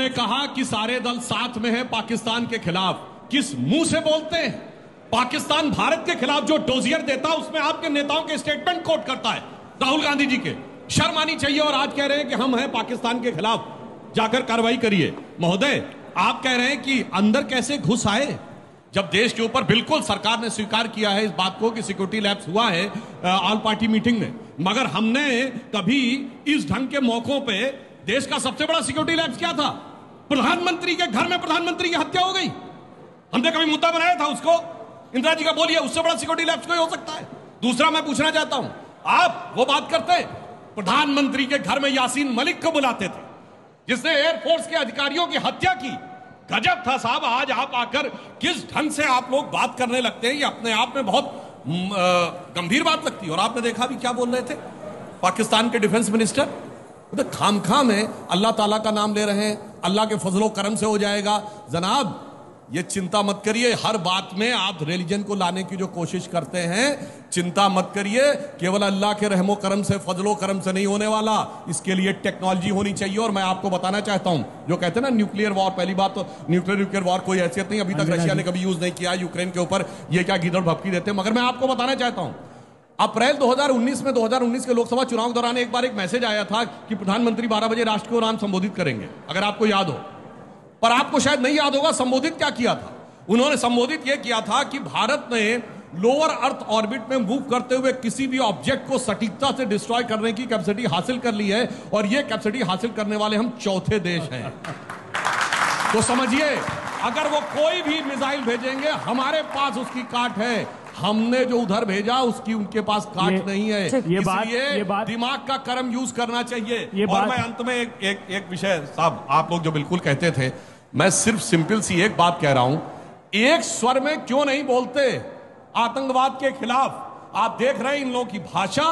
उन्होंने कहा कि सारे दल साथ में है पाकिस्तान के खिलाफ। किस मुंह से बोलते हैं? पाकिस्तान भारत के खिलाफ जो डोजियर देता है उसमें आपके नेताओं के स्टेटमेंट कोट करता है, राहुल गांधी जी के। शर्म आनी चाहिए। और आज कह रहे हैं कि हम हैं पाकिस्तान के खिलाफ, जाकर कार्रवाई करिए। महोदय, आप कह रहे हैं कि अंदर कैसे घुस आए, जब देश के ऊपर बिल्कुल सरकार ने स्वीकार किया है इस बात को कि सिक्योरिटी लैप्स हुआ है ऑल पार्टी मीटिंग में, मगर हमने कभी इस ढंग के मौकों पे देश का सबसे बड़ा सिक्योरिटी लैप्स क्या था? प्रधानमंत्री के घर में प्रधानमंत्री की हत्या हो गई। हमने कभी मुद्दा बनाया था उसको? इंदिरा जी का बोलिए, उससे बड़ा सिक्योरिटी लैप्स कोई हो सकता है? दूसरा मैं पूछना चाहता हूं, आप वो बात करते प्रधानमंत्री के घर में यासीन मलिक को बुलाते थे जिसने एयरफोर्स के अधिकारियों की हत्या की। गजब था साहब। आज आप आकर किस ढंग से आप लोग बात करने लगते हैं, ये अपने आप में बहुत गंभीर बात लगती है। और आपने देखा भी क्या बोल रहे थे पाकिस्तान के डिफेंस मिनिस्टर, तो खामखा में अल्लाह ताला का नाम ले रहे हैं, अल्लाह के फजलो करम से हो जाएगा। जनाब, ये चिंता मत करिए, हर बात में आप रिलीजन को लाने की जो कोशिश करते हैं, चिंता मत करिए, केवल अल्लाह के रहमो करम से, फजलो करम से नहीं होने वाला। इसके लिए टेक्नोलॉजी होनी चाहिए। और मैं आपको बताना चाहता हूं, जो कहते हैं ना न्यूक्लियर वॉर, पहली बात तो न्यूक्लियर वॉर कोई हैसियत नहीं, अभी तक रशिया ने कभी यूज नहीं किया यूक्रेन के ऊपर। ये क्या गीदड़ भपकी देते हैं। मगर मैं आपको बताना चाहता हूं, अप्रैल 2019 में 2019 के लोकसभा चुनाव के दौरान एक बार एक मैसेज आया था कि प्रधानमंत्री 12 बजे राष्ट्र को नाम संबोधित करेंगे, अगर आपको याद हो। पर आपको शायद नहीं याद होगा संबोधित क्या किया था। उन्होंने संबोधित यह किया था कि भारत ने लोअर अर्थ ऑर्बिट में मूव करते हुए किसी भी ऑब्जेक्ट को सटीकता से डिस्ट्रॉय करने की कैपेसिटी हासिल कर ली है, और यह कैपेसिटी हासिल करने वाले हम चौथे देश हैं। तो समझिए, अगर वो कोई भी मिसाइल भेजेंगे, हमारे पास उसकी काट है। हमने जो उधर भेजा उसकी उनके पास काट नहीं है। इसलिए दिमाग का कर्म यूज करना चाहिए। और मैं अंत में एक विषय, साहब आप लोग जो बिल्कुल कहते थे, मैं सिर्फ सिंपल सी एक बात कह रहा हूं, एक स्वर में क्यों नहीं बोलते आतंकवाद के खिलाफ? आप देख रहे हैं इन लोगों की भाषा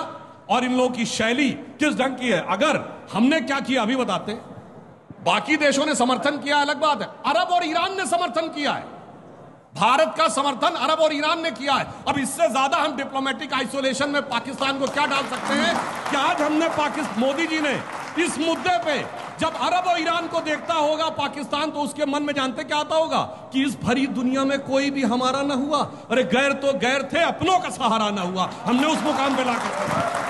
और इन लोगों की शैली किस ढंग की है। अगर हमने क्या किया अभी बताते। बाकी देशों ने समर्थन किया अलग बात है, अरब और ईरान ने समर्थन किया है। भारत का समर्थन अरब और ईरान ने किया है। अब इससे ज्यादा हम डिप्लोमेटिक आइसोलेशन में पाकिस्तान को क्या डाल सकते हैं कि आज हमने मोदी जी ने इस मुद्दे पे जब अरब और ईरान को देखता होगा पाकिस्तान, तो उसके मन में जानते क्या आता होगा कि इस भरी दुनिया में कोई भी हमारा ना हुआ। अरे गैर तो गैर थे, अपनों का सहारा ना हुआ। हमने उस मुकाम पे लाकर